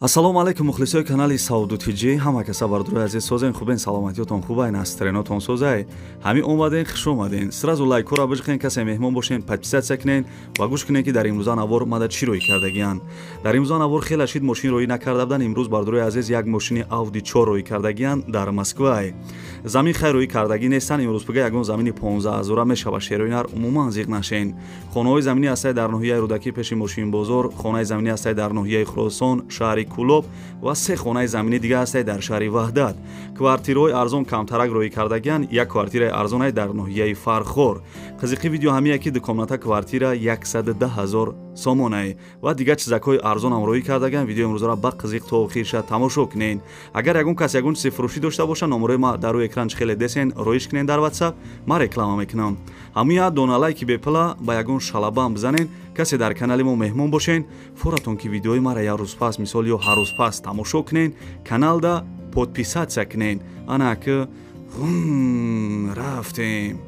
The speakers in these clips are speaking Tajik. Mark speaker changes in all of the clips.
Speaker 1: Ассалому алайкум мухлисои канали Сауду Тиҷи. Ҳама каса бардурои азиз созен хубен, саломатиётон хубай, настренотон созай. Ҳами омаден, хуш омаден. Сразу лайкора бижиқен, касе меҳмон бошен, подписатсия кунен ва гӯш кунен ки дар имрӯза навор мада чӣ рӯй кардагиянд. Дар имрӯза навор хеле шид мошин рӯӣ накарда буданд. Имрӯз бардурои азиз як мошини Audi 4 рӯӣ кардагиянд дар Москва. Замин хай рӯӣ кардагӣ нестанд. Имрӯз буга ягон замини 15000 мешава. Шероинар умуман зиқ нашен. Хонаҳои заминӣ ҳастаи дар ноҳияи Рӯдакӣ пеши Мошин бозор, хонаи заминӣ ҳастаи дар ноҳияи Хуросон, шаҳри Кӯлоб ва се хонаи заминӣ дига ҳастаи дар шаҳри Ваҳдат. Квартираҳои арзон камтарак рӯӣ кардагиянд. Як квартираи арзонаи дар ноҳияи Фархор. Қизиқи видео ҳамия ки дукомната квартира 110,000 сомонае ва дигар чизакҳои арзонам рӯӣ кардагиянд. Видеои имрӯзро ба қизиқ то охирша тамошо кунен. Агар ягон кас ягон чизи фурӯшӣ дошта боша, номерои ма дар рӯи экран хеле десен, роиш кунен дар WhatsApp, ма реклама мекунам. Ҳамия дона лайки бепла ба ягон шалабам бизанен. Касе дар канали мо меҳмон бошен, форатон ки видеои мара як рӯз пас, мисол ё ҳар рӯз пас тамошо кунен, каналда подписатсия кунен. Ана ки рафтем.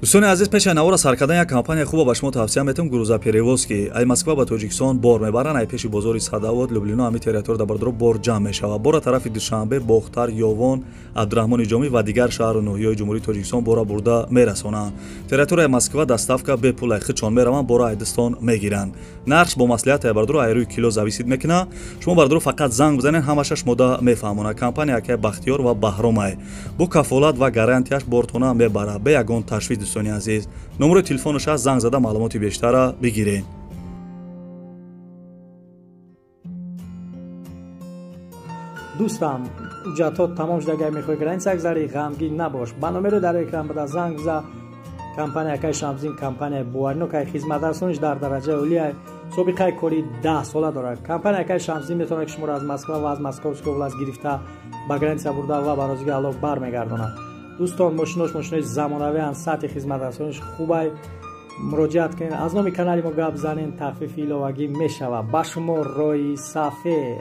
Speaker 1: дӯстони азиз, пеши навора сар кардан як компания хубо ба шумо тавсия метавам. Грузоперевозки ай Москва ба Тоҷикистон бор мебаранд. Ай пеши бозори Садовод, Люблино ҳами территория да бардро бор ҷамъ мешава. Бора тарафи Душанбе, Бохтар, Ёвон, Абдурахмони Ҷомӣ ва дигар шаҳру ноҳияҳои Ҷумҳурии Тоҷикистон бора бурда мерасонанд. Территорияи Москва доставка бепул ай хичон мераванд, бора ай Дистон мегиранд. Нарх бо маслиҳати ай бардро ай рӯи кило зависид мекунад. Шумо бардро фақат занг бизанен, ҳамаша шумода мефаҳмонад. Компания ки Бахтиёр ва Баҳром ай бо кафолат ва гарантияш бортона мебарад бе ягон ташвиш. дӯстони азиз, номерои телефонаш аст, занг зада маълумоти бештара бигирен.
Speaker 2: дӯстам, ҳуҷҷатҳо тамом шуда, агар мехоҳӣ граница гузарӣ, ғамгин набош. Ба номеро дар экран буда занг биза. Компания кай Шамзин, компания буваринок ай хизматрасониш дар дараҷаи олӣ, собиқаи кори 10 сола дорад. Компания кай Шамзин метавонад ки шуморо аз Москва ва аз Московская област гирифта ба граница бурда ва ба розиги алоқ бармегардонад. дӯстон, мошинои замонавианд, сатҳи хизматрасониш хубай. муроҷиат кунед, аз номи канали мо гап занен, тахфифи иловагӣ мешавад. ба шумо рои сафед.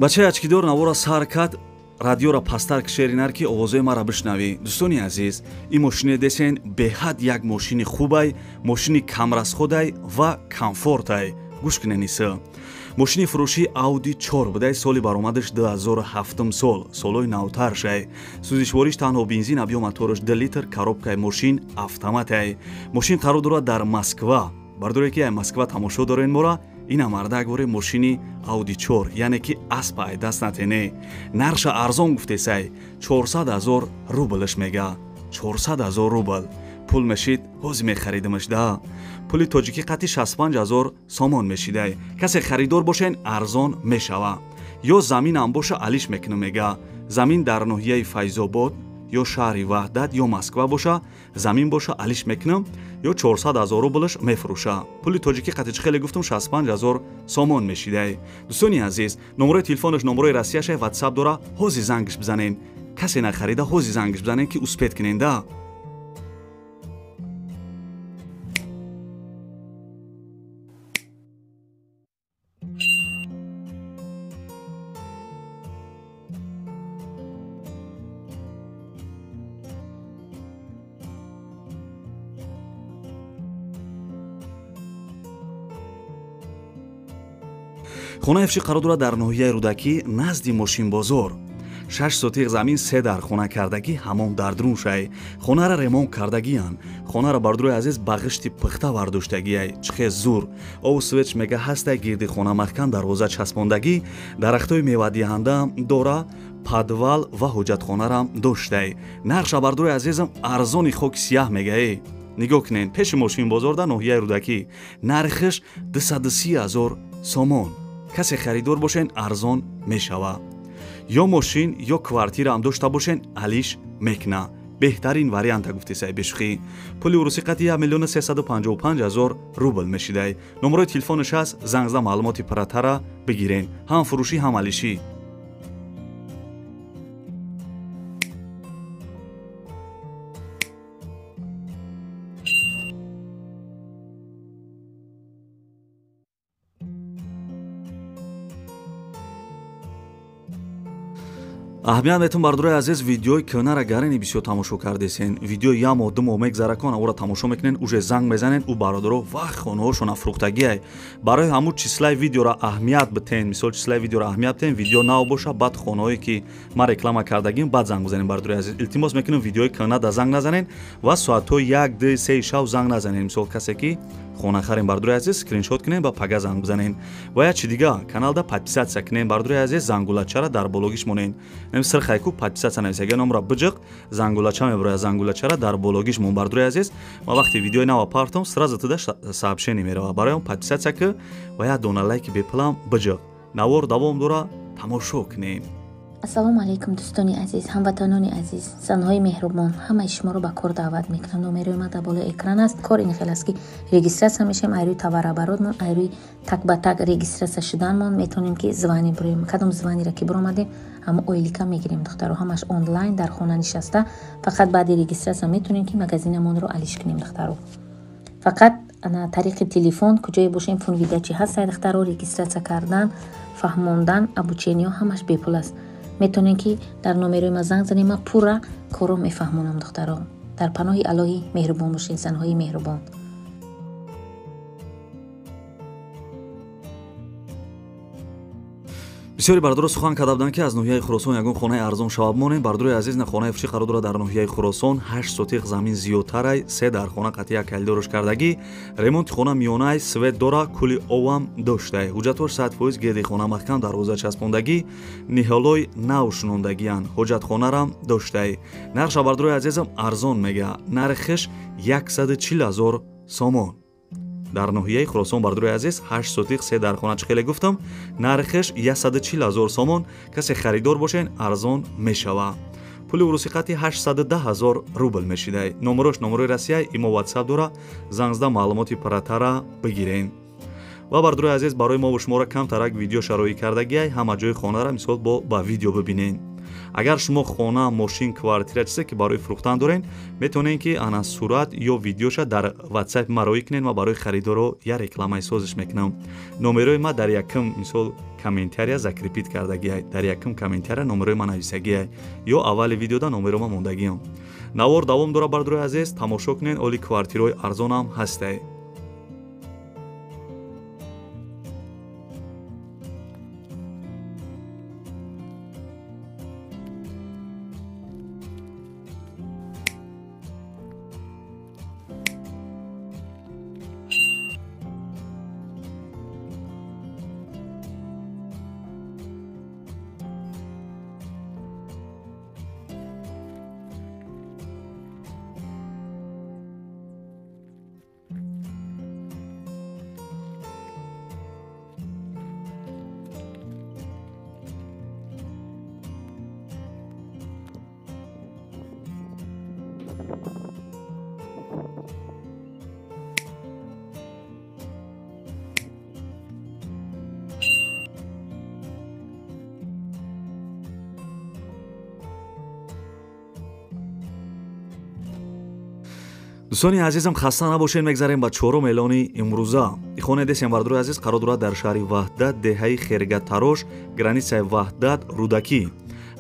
Speaker 1: бачаи ачкидор навора сар кард, радиора пастар кишеринар ки овозои мара бишнавӣ. дӯстони азиз, ин мошине десен беҳад як мошини хубай, мошини камрасходай ва комфортай. гӯш кунен иса. мошини фурӯшии Audi 4 будай, соли баромадаш 2007 сол, солои навтаршай. сӯзишвориш танҳо бензин, аб ё мотораш 2 литр, коробкаи мошин автоматай. мошин қарор дорад дар Москва. бардоре ки ай Москва тамошо дорен мора, ина мардагвори мошини Audi 4, яъне ки аспа ай даст натене. нарша арзон гуфтесай, 400,000 рублш мега. 400,000 рубл. пул мешид, ҳози мехаридимаш да. пули тоҷикӣ қати 65,000 сомон мешидай. касе харидор бошен арзон мешава. ё заминам боша алиш мекунам мега. замин дар ноҳияи Файзобод ё шаҳри Ваҳдат ё Москва боша, замин боша алиш мекунам, ё 400,000 рублш мефурӯша. пули тоҷикӣ қати чӣ хеле гуфтам, 65,000 сомон мешидай. дӯстони азиз, номерои телефонаш, номерои расияша WhatsApp дора, ҳози зангиш бизанен. касе нахарида ҳози зангиш бизанен ки успед кунен да. хонаи фиши қарор дорад дар ноҳияи Рӯдакӣ, назди Мошин бозор. 6 сотиқ замин, 3 дар хона кардагӣ, ҳамон дар друншай. хонара ремонт кардагиянд. хонара бардурои азиз ба ғишти пухта вардоштагиай. чихе зур. ову свеч мега ҳастай гирди хона маҳкам дарвоза часпондагӣ. дарахтои мевадиҳанда дора, подвал ва ҳоҷатхонарам доштай. нарша бардурои азизам арзони хоки сияҳ мегаи. нигоҳ кунен, пеши Мошин бозор дар ноҳияи Рӯдакӣ. нархиш 230,000 сомон. касе харидор бошен арзон мешава. ё мошин ё квартираам дошта бошен, алиш мекуна. беҳтарин варианта гуфтесай бешухӣ. пули урусӣ қати 1,355,000 рубл мешидай. номерои телефонаш аст, занг зада маълумоти пирратара бигирен. ҳам фурӯшӣ, ҳам алишӣ. аҳамият метун бардурои азиз видеои кӯнара гарини бисёр тамошо кардесен. Видео ямо думо мегзаракон авора тамошо мекунен, уже занг мезанен у бародаро вақт хонаҳошон афрӯхтагиай. Барои ҳамун числаи видеора аҳамият битен, мисол числаи видеора аҳамият битен, видео нав боша, баъд хонаҳое ки ма реклама кардагим, баъд занг бизанем бардурои азиз. Илтимос мекунем видеои кӯнада занг назанен ва соатҳои 1, 2, 3 шав занг назанен. Мисол касе ки хона харем бардурои азиз скриншот кунем ба пага занг бизанен. Ва як чи дига, каналда подписатсия кунем бардурои азиз, зангулачара дар бологиш монен. Сир хайку подписатсия нависаги номра биҷиқ, зангулача мебароя, зангулачара дар бологиш мон бардурои азиз. Ва вақти видеои нава партом сразу туда сообщение мерава. Барои он подписатсия ку ва як дона лайки беплан биҷиқ. Навор давом дора, тамошо кунем.
Speaker 3: ассалому алайкум дӯстони азиз, ҳамватанони азиз, занҳои меҳрубон, ҳамаи шуморо ба кор даъват мекунам. номерои ман дар болои экран аст. кор ин хел аст ки регистратсия мешавем, айрӯи таварабаротмон, айрӯи так ба так регистратсия шуданмон метавонем ки звани бурем. кадом званиро ки буромадем, ҳама оилика мегирем духтаро, ҳамаш онлайн дар хона нишаста. фақат баъди регистратсия метавонем ки магазинамонро алиш кунем духтаро. фақат ана тариқи телефон куҷое бошем фонвидачи ҳастай духтаро, регистратсия кардан, фаҳмондан, обучениё ҳамаш бепул аст. метавонем ки дар номерои ма занг занем, ма пурра коро мефаҳмонам духтаро. дар паноҳи алоҳи меҳрубон бошед, занҳои меҳрубон.
Speaker 1: бисёри бардоро сухан карда буданд ки аз ноҳияи хӯросон ягон хонаи арзон шава бимонем. Бардурои азиз на хонаи фурӯшӣ қарор дорад дар ноҳияи хӯросон. 8 сотиқ замин зиёдтарай, 3 дар хона қати як калидорош кардагӣ, ремонти хона миёнаи свет дора, кули овам доштай, ҳуҷҷатош 100% гирди хона маҳкам дарвоза часпондагӣ, ниҳолои нав шунондагиян, ҳоҷатхонарам доштай. нарша бардурои азизам арзон мега, нархиш 140 000 сомон. дар ноҳияи хӯросон бардурои азиз 8 сотиқ 3 дар хона чӣ хеле гуфтам, нархиш 140 000 сомон. касе харидор бошен арзон мешава. пули урусиқати 810 000 рубл мешидай. номерош номерои расияй, имо ватсап дора, зангзда маълумоти паратара бигирен. ва бардурои азиз барои мо ва шуморо камтарак видео шароӣ кардагиай, ҳама ҷои хонара мисол ба видео бибинен. агар шумо хона, мошин, квартира чизе ки барои фурӯхтан дорен, метавонен ки ана сурат ё видеоша дар ватсап ма роӣ кунен ва барои харидоро я рекламаи созиш мекунам. номерои ма дар якум мисол комментария закрепит кардагиай, дар якум комментария номерои ма нависагиай ё аввали видеода номеро ма мондагиам. навор давом дора бардурои азиз, тамошо кунен, оли квартирои арзонам ҳастай. дӯстони азизам, хаста набошед, мегзарем ба чорум эълони имрӯза. ихоне десем бардурои азиз қарор дорад дар шаҳри Ваҳдат, деҳаи Хергатарош, границаи Ваҳдат, Рудакӣ.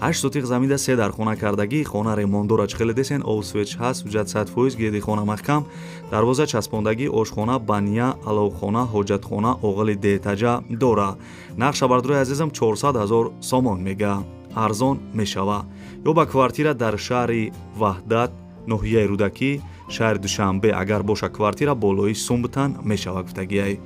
Speaker 1: 8 сотиқ замида 3 дар хона кардагӣ, хона ремонтдора чӣ хеле десен, овсвеч ҳаст, ҳуҷҷат 100%, гирди хона маҳкам, дарвоза часпондагӣ, ошхона, баня, аловхона, ҳоҷатхона, оғили деҳтаҷа дора. нақша бардурои азизам 400 000 сомон мега, арзон мешава. ё ба квартира дар шаҳри Ваҳдат, ноҳияи Рудакӣ, шаҳри Душанбе агар боша квартира болои сумбутан мешава гуфтагиай.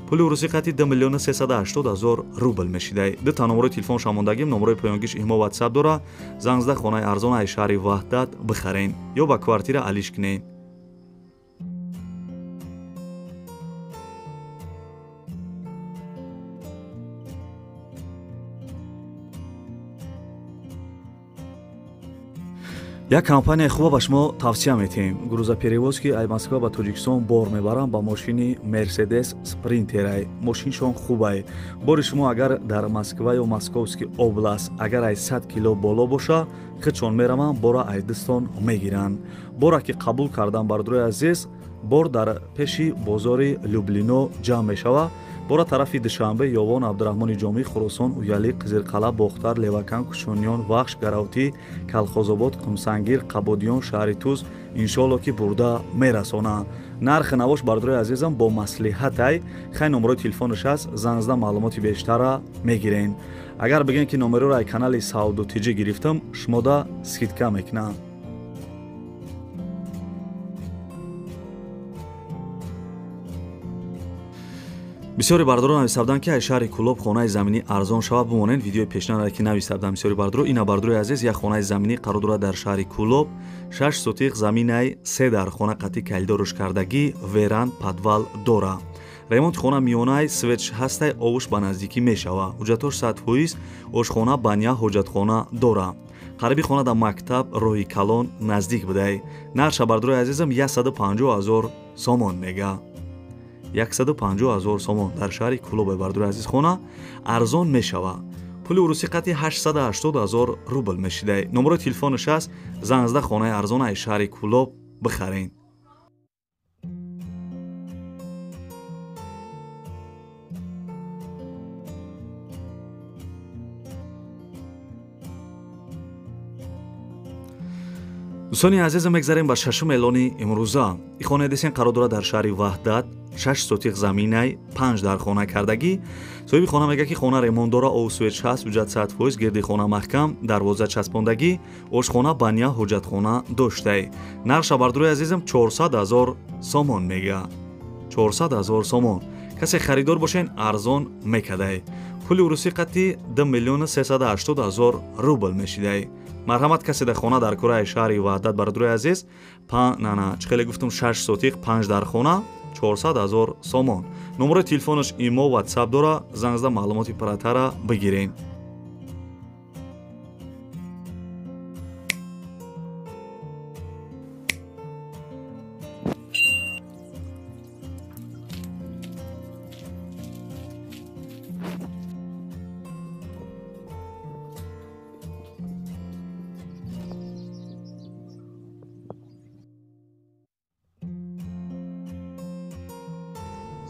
Speaker 1: пули урусиқати 2 380 000 рубл мешидай. дута номерои телефон шамондагим, номерои поёнгиш имо ватсап дора, зангзда хонаи арзона ай шаҳри Ваҳдат бихарен ё ба квартира алиш кунен. як компания хуба ба шумо тавсия метиҳем. грузоперевоз ки ай Москва ба Тоҷикистон бор мебарам ба мошини Mercedes Sprinter. мошиншон хубай. бори шумо агар дар Москва ё Московский област агар ай 100 кило боло боша, хичон мераван, бора ай дистон мегиранд. бора ки қабул кардан бардурои азиз, бор дар пеши бозори Люблино ҷамъ мешава. бора тарафи душанбе ёвон абдурахмони ҷомӣ хӯросон уялӣ қизилқала бохтар левакан кушониён вахш гаравтӣ калхозобод қумсангир қабодиён шаҳри туз иншоалло ки бурда мерасонанд. нархи навош бардорои азизам бо маслиҳатай хай номерои телефонаш аст занг зада маълумоти бештара мегирен. агар бигӯем ки номероро ай канали сауду тиҷӣ гирифтам шумода скидка мекунам. бисёри бардорон нависабданд ки ай шаҳри кӯлоб хонаи заминӣ арзон шавад. бимонед видеои пешнаро ки нависабдам бисёри бардоро ина бардорои азиз як хонаи заминӣ қарор дорад дар шаҳри кӯлоб 6 сотиқ заминай 3 дар хона қатъи калидоруш кардагӣ веран подвал дора. ремонти хона миёнаи свеч ҳастай овуш ба наздикӣ мешава. ҳуҷҷатош 100%, ошхона баня ҳоҷатхона дора. қариби хона дар мактаб роҳи калон наздик будай. нарша бардорои азизам 150 000 сомон мега. 150 000 сомон дар шаҳри кӯлоб бардорои азиз хона арзон мешава. пули урусӣ қатъи 880 000 рубл мешидай. номерои телефонаш аст. занг зада хонаи арзон ай шаҳри кӯлоб бихарен. дӯстони азизам мегзарем ба шашум эълони имрӯза. ин хонаи десен қарор дорад дар шаҳри ваҳдат 6 сотиқ заминай 5 дар хона кардагӣ. соҳиби хона мегӯяд ки хона ремонт дора, овсвеч ҳаст, ҳуҷҷат 100%, гирди хона маҳкам, дарвоза часпондагӣ, ошхона баня ҳоҷатхона доштай. нарша бардорои азизам 400 000 сомон мега. 400 000 сомон. касе харидор бошен арзон мекадай. пули урусӣ қатъи 2 380 000 рубл мешидай. марҳамат, касе дар хона дар кораи шаҳри ваҳдат бардорои азиз чӣ хеле гуфтам 6 сотиқ 5 дар хона 400 000 сомон. номерои телефонаш имо ватсап дора. занг зада маълумоти паратара бигирен.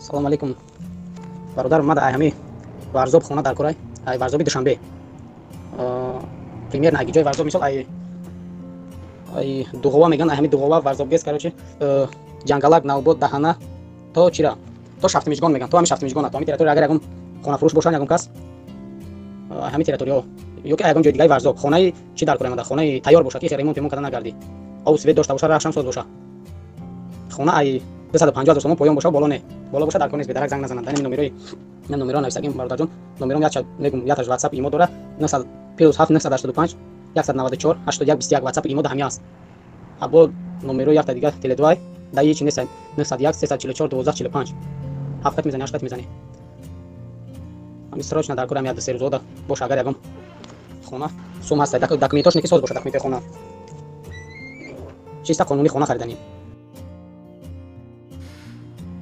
Speaker 4: салому алейкум. бародар омад ай ҳами варзоб хона дар корай ай варзоби душанбе примерно ай ҷои варзоб мисол ай дуғова меган ай ҳами дуғова варзобгес короче ҷангалак навбод даҳана то чира то шафтимиҷгон меган то ҳами шафтимиҷгона то ҳами территория агар ягон хона фурӯш бошан ягон кас ай ҳами территория ё ки ягон ҷои дигаи варзоб хонаи чӣ дар кора мада хонаи тайёр боша ки ремонт када нагарди ов свет дошта боша рахшам соз боша хона ай 250 000 сомон поён боша боло не боло боша дар кор нест бедарак занг назананд. ин номеро нависагим бародарҷон номером яташ ватсап имо дора 900 +7 985 194 81 21 ватсап имо да ҳами аст. або номеро якта дига теле2 да ич 901 344 1245 ҳафтак мизани ҳаштак мизани ами срочно дар кор ами се рӯзода боша агар ягон хона сум ҳаст документош неки соз боша документи хона чиста қонунӣ хона хариданем.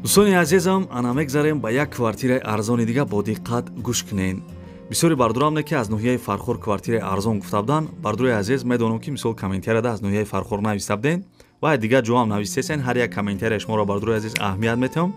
Speaker 1: дӯстони азизам, ана мегзарем ба як квартираи арзони дига бо диққат гӯш кунен. бисёри бардорамне ки аз ноҳияи фархор квартираи арзон гуфтабдан. бардорои азиз медонам ки мисол комментарияда аз ноҳияи фархор нависабден ва дига ҷоам нависесен. ҳар як комментария шуморо бардорои азиз аҳамият метаҳам.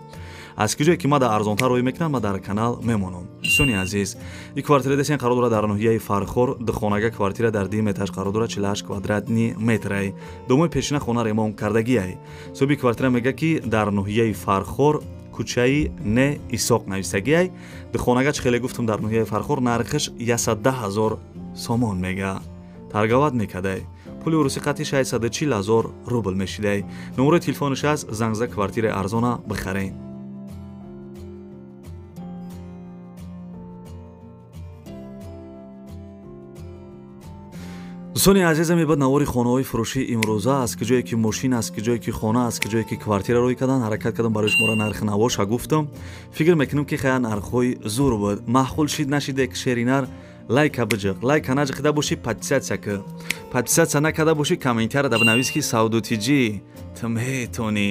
Speaker 1: аз ки ҷое ки мада арзонтар рӯй мекунам ма дар канал мемонам. дӯстони азиз, ин квартира десен қарор дорад дар ноҳияи фархор духонага квартира дар 2 метраш қарор дорад 48 квадратни метрай. домои пешина хона ремонт кардагиай. соҳиби квартира мегӯяд ки дар ноҳияи фархор кӯчаи не исоқ нависагиай. духонага чӣ хеле гуфтам дар ноҳияи фархор нархиш 110 000 сомон мега. таргават мекадай. пули урусӣ қатъи 640 000 рубл мешидай. номерои телефонаш аст. занг зада квартираи арзона бихарен. дӯстони азизам, мебад навори хонаҳои фурӯшии имрӯза аз ки ҷое ки мошин, аз ки ҷое ки хона, аз ки ҷое ки квартира рӯй кардан ҳаракат кардам барои шуморо нархи навоша гуфтам. фикр мекунам ки хая нархҳои зур буд. маъқул шид нашиде ки шеринар лайка биҷиқ лайка наҷиқида бошӣ подписатсия ки подписатсия накарда бошӣ комментария да бинавис ки саудутиҷӣ ту метонӣ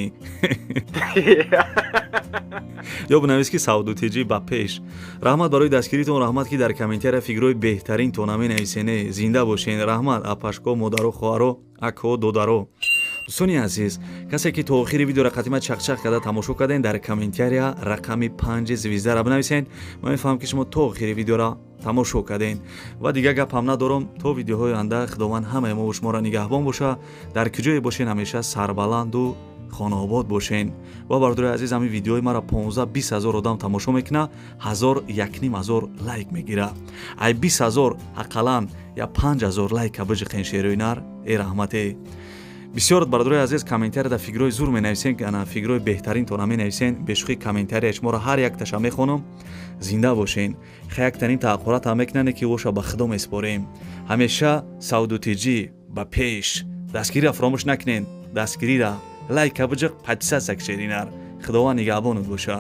Speaker 1: ё бинавис ки саудутиҷӣ ба пеш. раҳмат барои дастгиритон, раҳмат ки дар комментария фикрҳои беҳтаринтон наменависене. зинда бошен. раҳмат апашко, модаро, хоҳаро, акаҳо, додаро. дӯстони азиз, касе ки то охири видеоро қатима чақчақ карда тамошо кардем, дар комментария рақами 5 звездаро бинависен. ман мефаҳмам ки шумо то охири видеоро тамошо кардем. ва дигар гапам надорам. то видеоҳои оянда худованд ҳамаи мо шуморо нигаҳбон боша. дар куҷое бошен ҳамеша сарбаланду хонаобод бошен. ва бардори азиз, ҳамин видеои маро 15-20 ҳазор одам тамошо мекуна, 1000-1500 лайк мегира. ай 20 000 ҳаққалан я 5000 лайка биҷиқен шерои нар раҳмате. бисёр бардори азиз комментарияда фикрҳои зур менависен, ана фикрҳои беҳтаринтона менависен. бешухи комментария шуморо ҳар якташа мехонам. зинда бошен. хаяктанин таъққурата мекунане ки воша ба худо меспорем. ҳамеша саудутиҷӣ ба пеш. дастгириро фаромӯш накунен. дастгирира лайка биҷиқ, подписатсия кишединар. худованд нигаҳбонат боша.